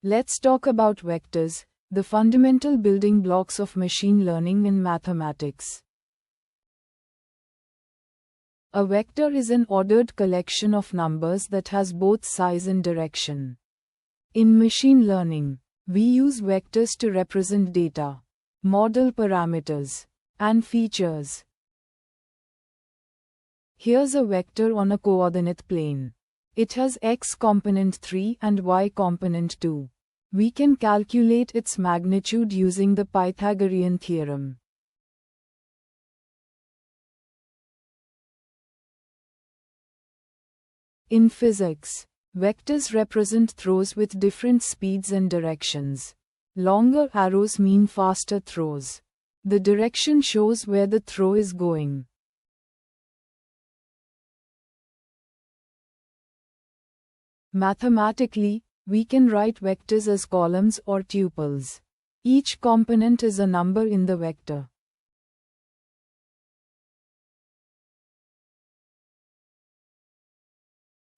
Let's talk about vectors, the fundamental building blocks of machine learning in mathematics. A vector is an ordered collection of numbers that has both size and direction. In machine learning, we use vectors to represent data, model parameters, and features. Here's a vector on a coordinate plane. It has x component 3 and y component 2. We can calculate its magnitude using the Pythagorean theorem. In physics, vectors represent throws with different speeds and directions. Longer arrows mean faster throws. The direction shows where the throw is going. Mathematically, we can write vectors as columns or tuples. Each component is a number in the vector.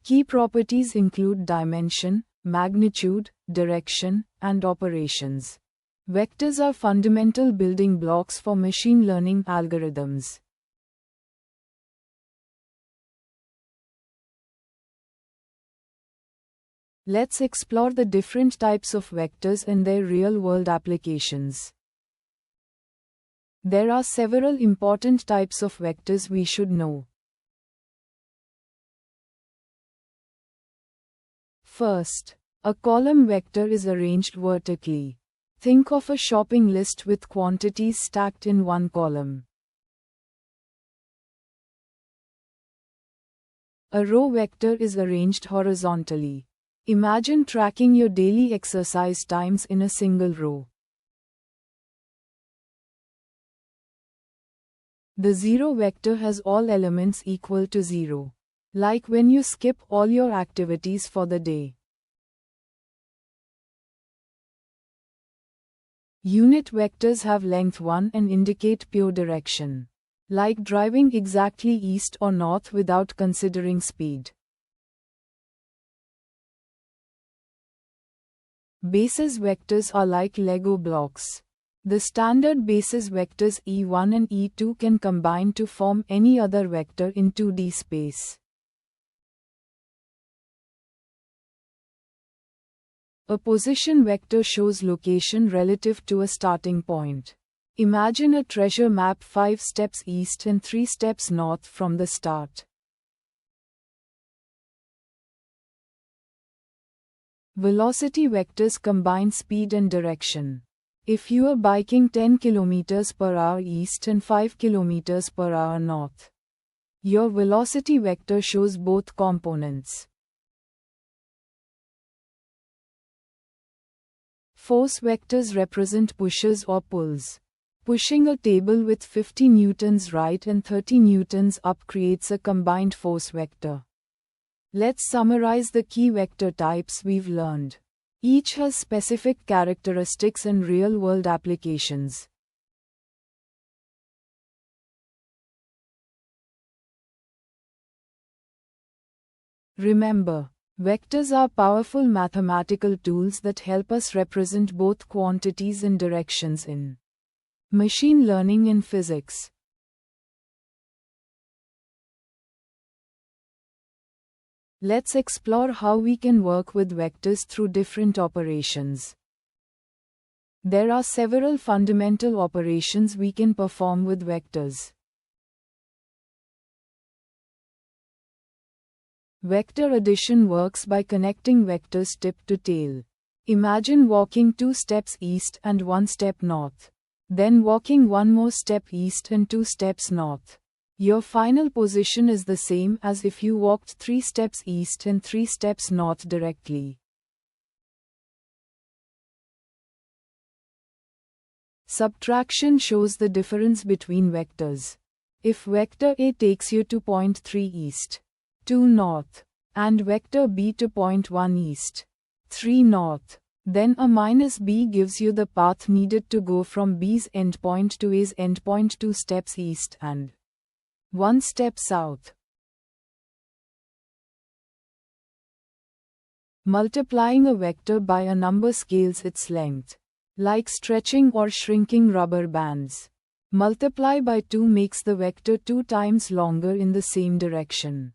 Key properties include dimension, magnitude, direction, and operations. Vectors are fundamental building blocks for machine learning algorithms. Let's explore the different types of vectors and their real-world applications. There are several important types of vectors we should know. First, a column vector is arranged vertically. Think of a shopping list with quantities stacked in one column. A row vector is arranged horizontally. Imagine tracking your daily exercise times in a single row. The zero vector has all elements equal to 0. Like when you skip all your activities for the day. Unit vectors have length 1 and indicate pure direction. Like driving exactly east or north without considering speed. Basis vectors are like Lego blocks. The standard basis vectors E1 and E2 can combine to form any other vector in 2D space. A position vector shows location relative to a starting point. Imagine a treasure map 5 steps east and 3 steps north from the start. Velocity vectors combine speed and direction. If you are biking 10 km per hour east and 5 km per hour north, your velocity vector shows both components. Force vectors represent pushes or pulls. Pushing a table with 50 newtons right and 30 newtons up creates a combined force vector. Let's summarize the key vector types we've learned. Each has specific characteristics and real-world applications. Remember, vectors are powerful mathematical tools that help us represent both quantities and directions in machine learning and physics. Let's explore how we can work with vectors through different operations. There are several fundamental operations we can perform with vectors. Vector addition works by connecting vectors tip to tail. Imagine walking 2 steps east and 1 step north. Then walking 1 more step east and 2 steps north. Your final position is the same as if you walked 3 steps east and 3 steps north directly. Subtraction shows the difference between vectors. If vector A takes you to point 3 east, 2 north, and vector B to point 1 east, 3 north, then A minus B gives you the path needed to go from B's endpoint to A's endpoint 2 steps east and 1 step south. Multiplying a vector by a number scales its length. Like stretching or shrinking rubber bands. Multiply by 2 makes the vector 2 times longer in the same direction.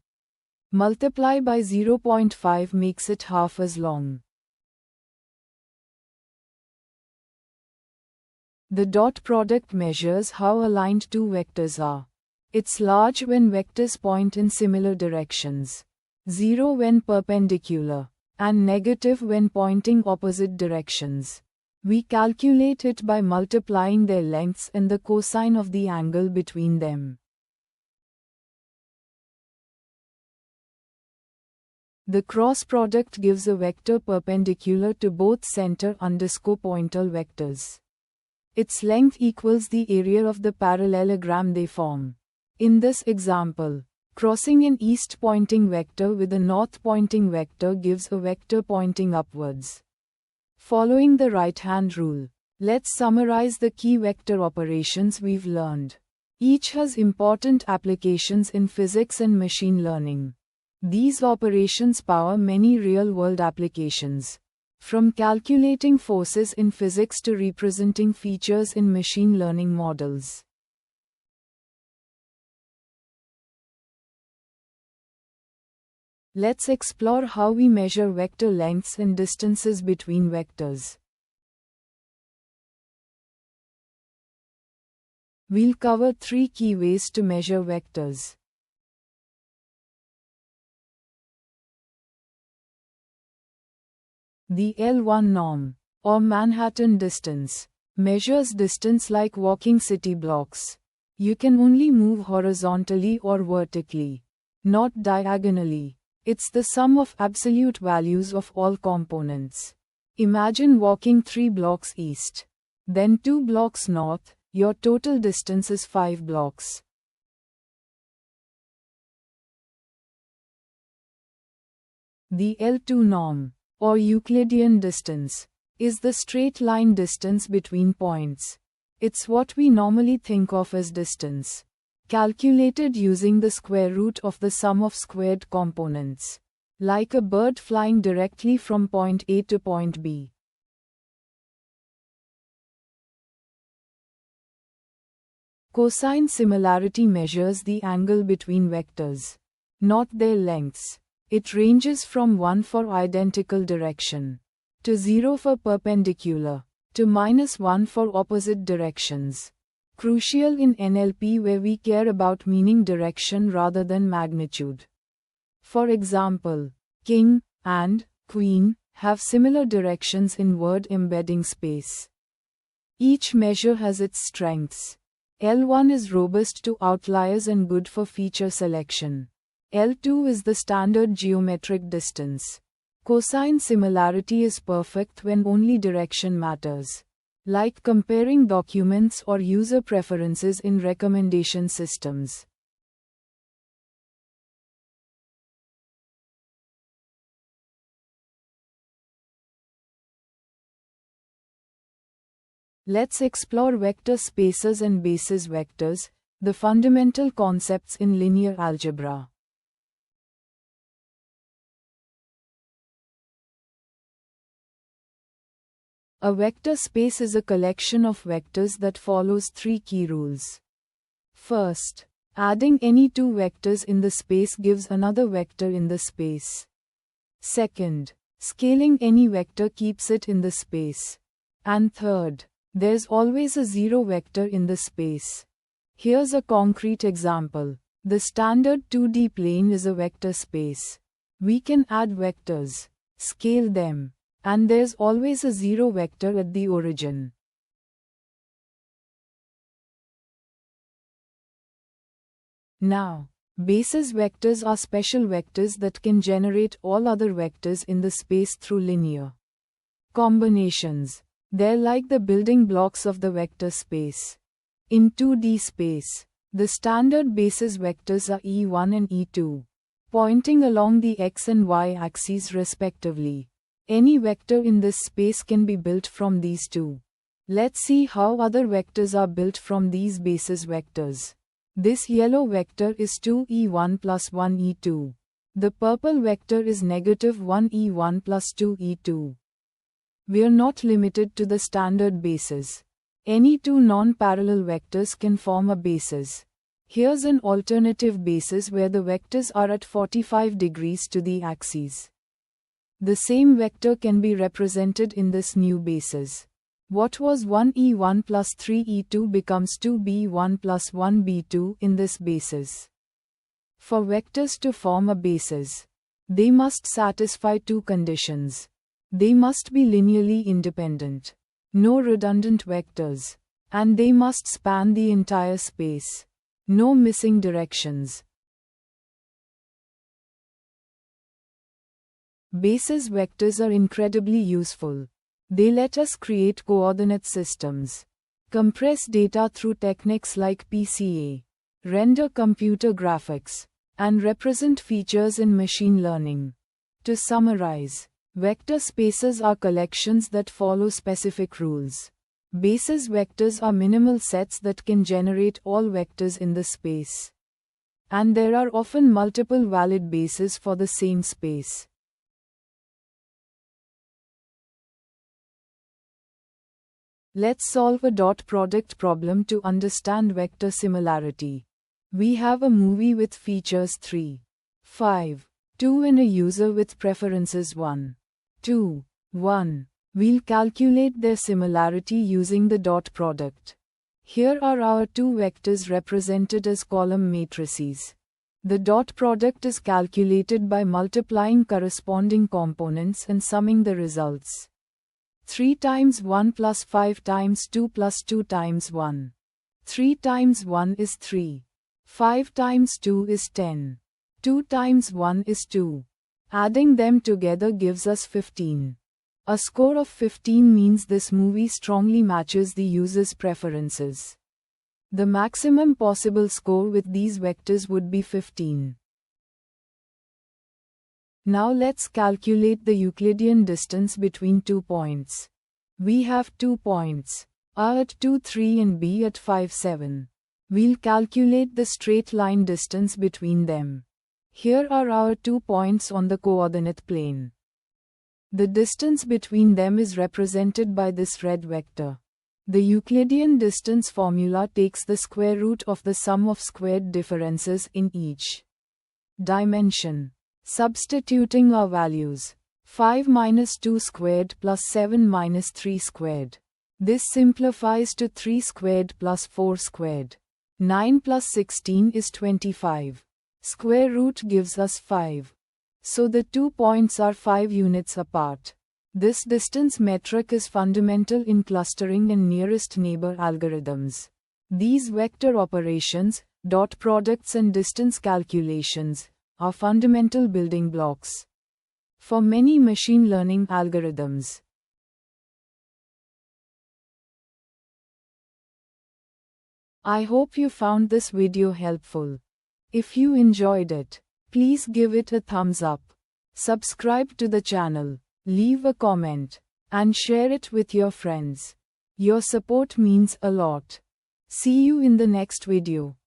Multiply by 0.5 makes it half as long. The dot product measures how aligned two vectors are. It's large when vectors point in similar directions, 0 when perpendicular, and negative when pointing opposite directions. We calculate it by multiplying their lengths and the cosine of the angle between them. The cross product gives a vector perpendicular to both center_pointer vectors. Its length equals the area of the parallelogram they form. In this example, crossing an east-pointing vector with a north-pointing vector gives a vector pointing upwards. Following the right-hand rule, let's summarize the key vector operations we've learned. Each has important applications in physics and machine learning. These operations power many real-world applications, from calculating forces in physics to representing features in machine learning models. Let's explore how we measure vector lengths and distances between vectors. We'll cover 3 key ways to measure vectors. The L1 norm, or Manhattan distance, measures distance like walking city blocks. You can only move horizontally or vertically, not diagonally. It's the sum of absolute values of all components. Imagine walking 3 blocks east, then 2 blocks north, your total distance is 5 blocks. The L2 norm, or Euclidean distance, is the straight line distance between points. It's what we normally think of as distance, calculated using the square root of the sum of squared components, like a bird flying directly from point A to point B. Cosine similarity measures the angle between vectors, not their lengths. It ranges from 1 for identical direction, to 0 for perpendicular, to -1 for opposite directions. Crucial in NLP where we care about meaning direction rather than magnitude. For example, king and queen have similar directions in word embedding space. Each measure has its strengths. L1 is robust to outliers and good for feature selection. L2 is the standard geometric distance. Cosine similarity is perfect when only direction matters, like comparing documents or user preferences in recommendation systems. Let's explore vector spaces and basis vectors, the fundamental concepts in linear algebra. A vector space is a collection of vectors that follows 3 key rules. First, adding any 2 vectors in the space gives another vector in the space. Second, scaling any vector keeps it in the space. And third, there's always a 0 vector in the space. Here's a concrete example. The standard 2D plane is a vector space. We can add vectors, scale them, and there's always a 0 vector at the origin. Now, basis vectors are special vectors that can generate all other vectors in the space through linear combinations. They're like the building blocks of the vector space. In 2D space, the standard basis vectors are E1 and E2, pointing along the x and y axes respectively. Any vector in this space can be built from these two. Let's see how other vectors are built from these basis vectors. This yellow vector is 2e1 plus 1e2. The purple vector is negative 1e1 plus 2e2. We are not limited to the standard bases. Any two non-parallel vectors can form a basis. Here's an alternative basis where the vectors are at 45 degrees to the axes. The same vector can be represented in this new basis. What was 1e1 plus 3e2 becomes 2b1 plus 1b2 in this basis. For vectors to form a basis, they must satisfy two conditions. They must be linearly independent, no redundant vectors, and they must span the entire space, no missing directions. Basis vectors are incredibly useful. They let us create coordinate systems, compress data through techniques like PCA, render computer graphics, and represent features in machine learning. To summarize, vector spaces are collections that follow specific rules. Basis vectors are minimal sets that can generate all vectors in the space. And there are often multiple valid bases for the same space. Let's solve a dot product problem to understand vector similarity. We have a movie with features 3, 5, 2 and a user with preferences 1, 2, 1. We'll calculate their similarity using the dot product. Here are our two vectors represented as column matrices. The dot product is calculated by multiplying corresponding components and summing the results. 3 times 1 plus 5 times 2 plus 2 times 1. 3 times 1 is 3. 5 times 2 is 10. 2 times 1 is 2. Adding them together gives us 15. A score of 15 means this movie strongly matches the user's preferences. The maximum possible score with these vectors would be 15. Now let's calculate the Euclidean distance between 2 points. We have 2 points, A at 2, 3 and B at 5, 7. We'll calculate the straight line distance between them. Here are our 2 points on the coordinate plane. The distance between them is represented by this red vector. The Euclidean distance formula takes the square root of the sum of squared differences in each dimension. Substituting our values, 5 minus 2 squared plus 7 minus 3 squared. This simplifies to 3 squared plus 4 squared. 9 plus 16 is 25. Square root gives us 5. So the 2 points are 5 units apart. This distance metric is fundamental in clustering and nearest neighbor algorithms. These vector operations, dot products and distance calculations, are fundamental building blocks for many machine learning algorithms. I hope you found this video helpful. If you enjoyed it, please give it a thumbs up, subscribe to the channel, leave a comment, and share it with your friends. Your support means a lot. See you in the next video.